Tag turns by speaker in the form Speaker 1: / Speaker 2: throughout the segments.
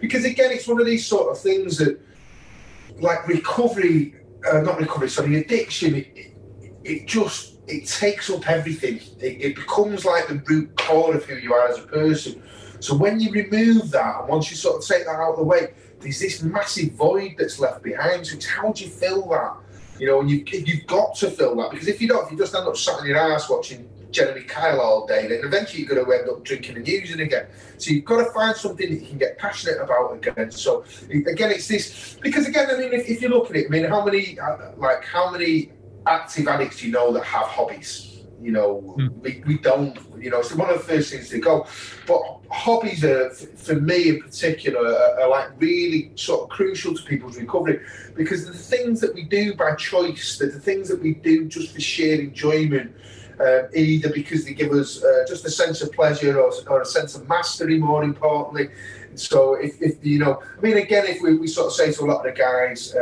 Speaker 1: because again, it's one of these sort of things that, like addiction, it takes up everything. It becomes like the root core of who you are as a person. So when you remove that, and once you sort of take that out of the way, there's this massive void that's left behind. So it's how do you fill that? You know, and you've got to fill that, because if you don't, if you just end up sat on your ass watching Jeremy Kyle all day, then eventually you're going to end up drinking and using again. So you've got to find something that you can get passionate about again. So again, it's this, because again, I mean, if you look at it, I mean, how many active addicts do you know that have hobbies? You know, we don't, you know, it's one of the first things to go. But hobbies are, for me in particular, are like really sort of crucial to people's recovery, because the things that we do by choice, the things that we do just for sheer enjoyment, either because they give us just a sense of pleasure or a sense of mastery, more importantly. So if you know, I mean, again, if we sort of say to a lot of the guys,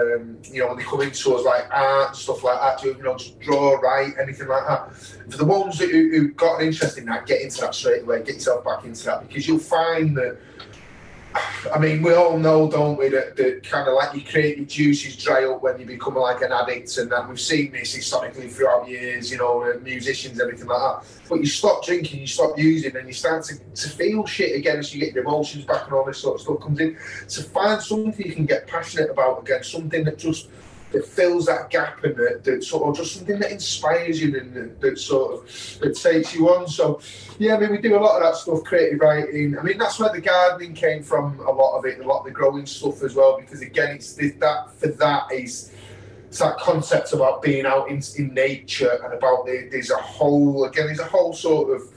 Speaker 1: you know, when they come into us like art and stuff like that, you know, just draw, write, anything like that. For the ones who've got an interest in that, get into that straight away, get yourself back into that, because you'll find that, I mean, we all know, don't we, that kind of like your creative juices dry up when you become like an addict, and that we've seen this historically throughout years, you know, musicians, everything like that. But you stop drinking, you stop using, and you start to feel shit again as you get your emotions back and all this sort of stuff comes in. So find something you can get passionate about again, something that just that fills that gap, and that sort of just something that inspires you, and that sort of that takes you on. So yeah, I mean, we do a lot of that stuff, creative writing. I mean, that's where the gardening came from, a lot of it, a lot of the growing stuff as well, because again, it's that concept about being out in nature, and about there's a whole sort of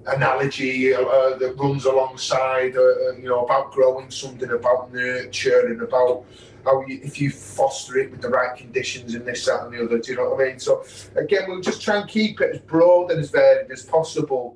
Speaker 1: analogy that runs alongside, you know, about growing something, about nurture, and about how if you foster it with the right conditions and this, that, and the other. Do you know what I mean? So again, we'll just try and keep it as broad and as varied as possible.